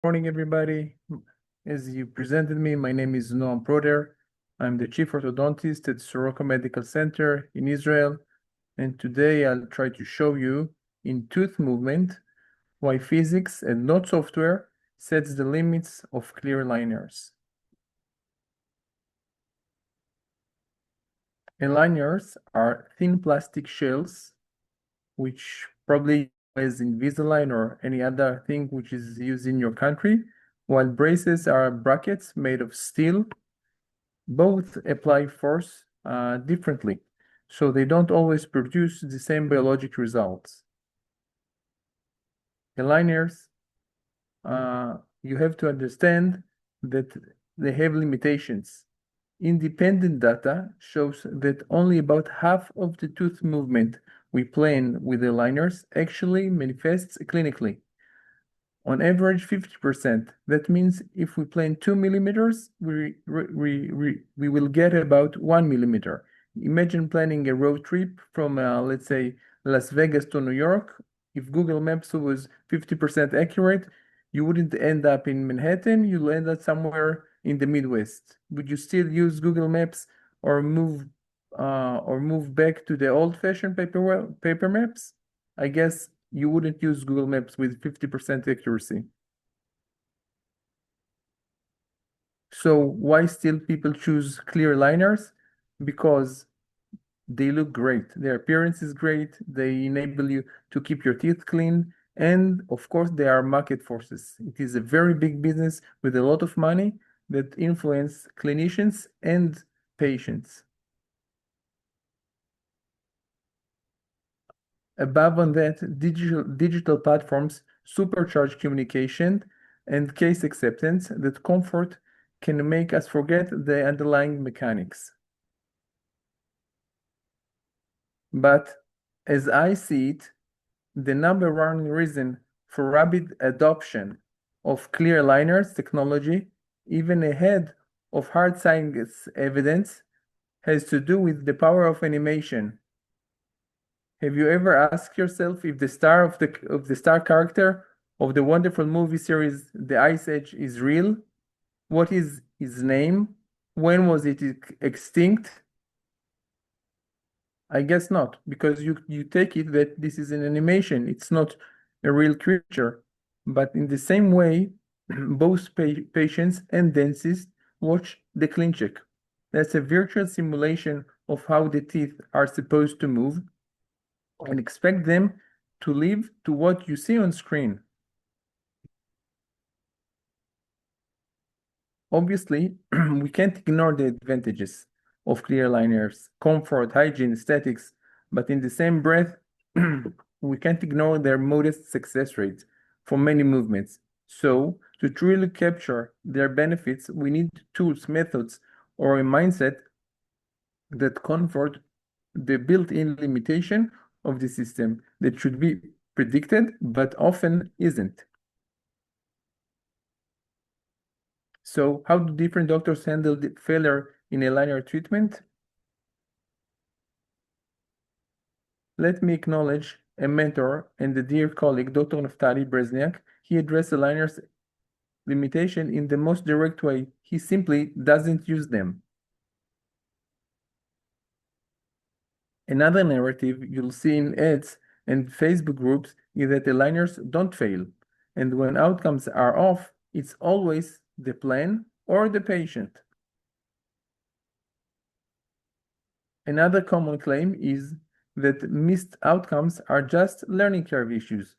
Morning, everybody. As you presented me, my name is Noam Protter. I'm the chief orthodontist at Soroka Medical Center in Israel. And today I'll try to show you in tooth movement why physics and not software sets the limits of clear aligners. Aligners are thin plastic shells, which probably is Invisalign or any other thing which is used in your country, while braces are brackets made of steel. Both apply force differently, so they don't always produce the same biologic results. Aligners, you have to understand that they have limitations. Independent data shows that only about half of the tooth movement we plan with aligners actually manifests clinically. On average, 50%. That means if we plan 2 millimeters, we will get about 1 millimeter. Imagine planning a road trip from, let's say, Las Vegas to New York. If Google Maps was 50% accurate, you wouldn't end up in Manhattan, you'll end up somewhere in the Midwest. Would you still use Google Maps or move back to the old-fashioned paper maps? I guess you wouldn't use Google Maps with 50% accuracy. So why still people choose clear liners? Because they look great. Their appearance is great. They enable you to keep your teeth clean. And of course, they are market forces. It is a very big business with a lot of money that influence clinicians and patients. Above on that, digital platforms supercharge communication and case acceptance that comfort can make us forget the underlying mechanics. But as I see it, the number one reason for rapid adoption of clear aligners technology, even ahead of hard science evidence, has to do with the power of animation. Have you ever asked yourself if the star of the star character of the wonderful movie series The Ice Age is real? What is his name? When was it extinct? I guess not, because you take it that this is an animation. It's not a real creature. But in the same way, both patients and dentists watch the clean check. That's a virtual simulation of how the teeth are supposed to move and expect them to live to what you see on screen. Obviously, we can't ignore the advantages of clear aligners, comfort, hygiene, aesthetics, but in the same breath, we can't ignore their modest success rates for many movements. So, to truly capture their benefits, we need tools, methods, or a mindset that comfort the built-in limitation of the system that should be predicted, but often isn't. So how do different doctors handle the failure in aligner treatment? Let me acknowledge a mentor and a dear colleague, Dr. Naftali Brezniak. He addressed aligners limitation in the most direct way. He simply doesn't use them. Another narrative you'll see in ads and Facebook groups is that aligners don't fail. And when outcomes are off, it's always the plan or the patient. Another common claim is that missed outcomes are just learning curve issues.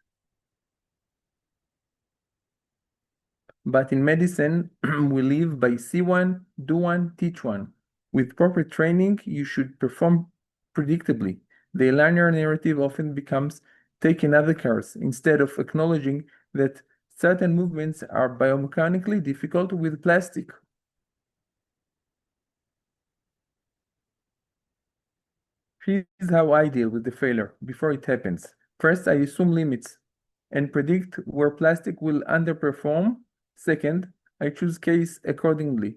But in medicine, we live by see one, do one, teach one. With proper training, you should perform predictably. The aligner narrative often becomes take another course instead of acknowledging that certain movements are biomechanically difficult with plastic. Here's how I deal with the failure before it happens. First, I assume limits and predict where plastic will underperform. Second, I choose case accordingly.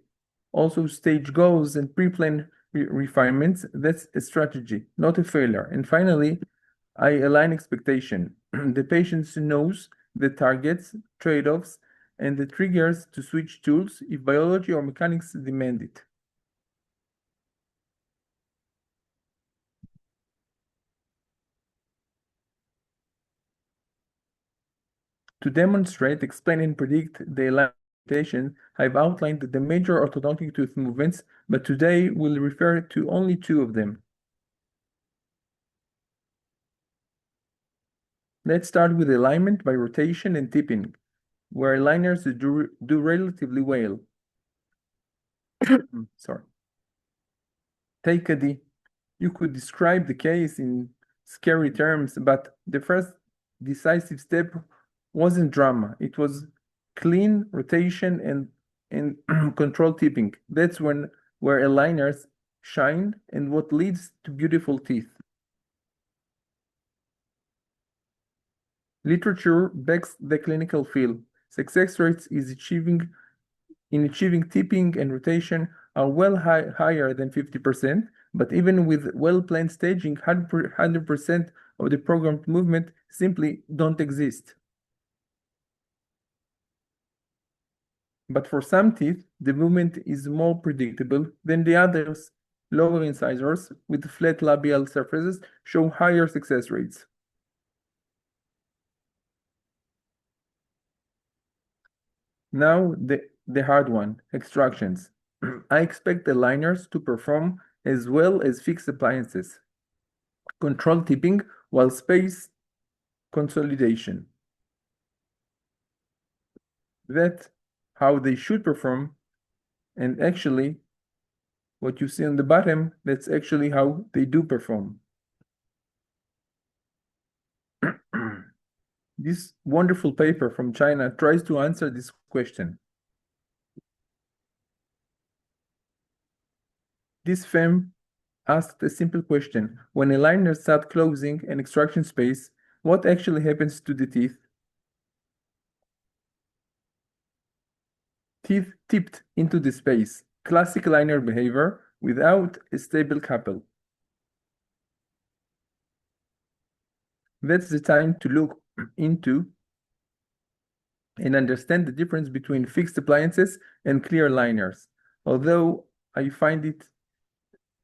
Also, stage goals and pre-plan refinements. That's a strategy, not a failure. And finally, I align expectation. The patient knows the targets, trade-offs, and the triggers to switch tools if biology or mechanics demand it. To demonstrate, explain, and predict the alignment, I've outlined the major orthodontic tooth movements, but today we'll refer to only two of them. Let's start with alignment by rotation and tipping, where aligners do relatively well. Sorry. Take a D. You could describe the case in scary terms, but the first decisive step wasn't drama. It was clean rotation and control tipping. That's where aligners shine and what leads to beautiful teeth. Literature backs the clinical field. Success rates in achieving tipping and rotation are well higher than 50%, but even with well-planned staging, 100% of the programmed movement simply don't exist. But for some teeth, the movement is more predictable than the others. Lower incisors with flat labial surfaces show higher success rates. Now the hard one, extractions. I expect the aligners to perform as well as fixed appliances. Control tipping while space consolidation. That's how they should perform, and actually what you see on the bottom, that's actually how they do perform. This wonderful paper from China tries to answer this question. This firm asked a simple question. When aligners start closing an extraction space, what actually happens to the teeth? Teeth tipped into the space. Classic aligner behavior without a stable couple. That's the time to look into and understand the difference between fixed appliances and clear aligners. Although I find it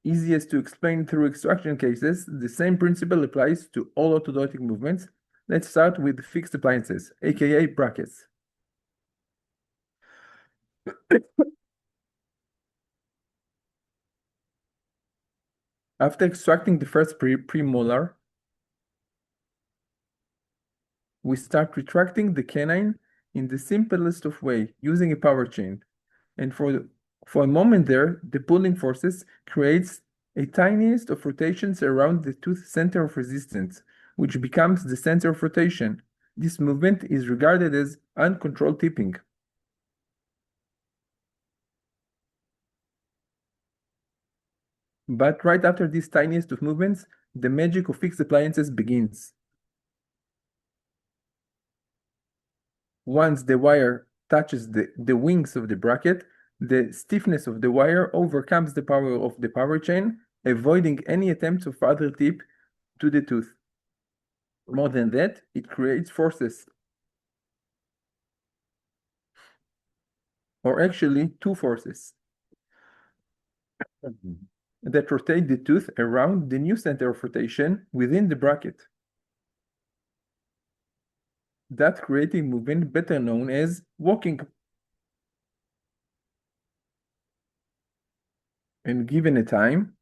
easiest to explain through extraction cases, the same principle applies to all orthodontic movements. Let's start with fixed appliances, aka brackets. After extracting the first premolar, we start retracting the canine in the simplest of way, using a power chain. And for a moment there, the pulling forces creates a tiniest of rotations around the tooth center of resistance, which becomes the center of rotation. This movement is regarded as uncontrolled tipping. But right after this tiniest of movements, the magic of fixed appliances begins. Once the wire touches the wings of the bracket, the stiffness of the wire overcomes the power of the power chain, avoiding any attempts of other tip to the tooth. More than that, it creates forces, or actually two forces, that rotate the tooth around the new center of rotation within the bracket. That creating movement better known as walking. And given a time,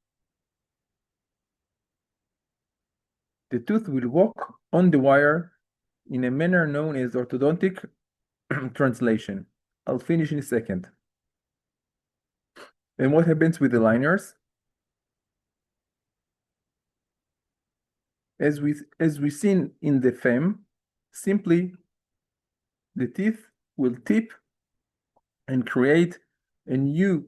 the tooth will walk on the wire in a manner known as orthodontic translation. I'll finish in a second. And what happens with the aligners? As we seen in the FEM, simply the teeth will tip and create a new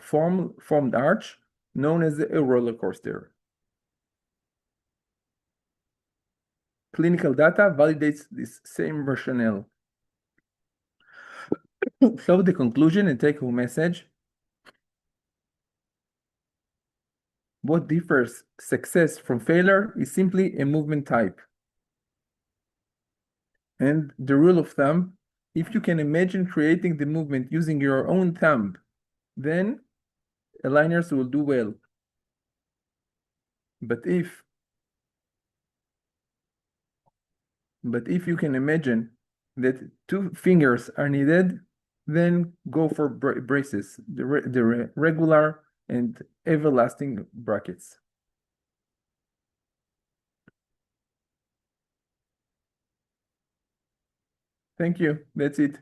formed arch known as a roller coaster. Clinical data validates this same rationale. So the conclusion and take-home message: what differs success from failure is simply a movement type. And the rule of thumb If you can imagine creating the movement using your own thumb, then aligners will do well. But if you can imagine that 2 fingers are needed, then go for braces, the regular and everlasting brackets. Thank you. That's it.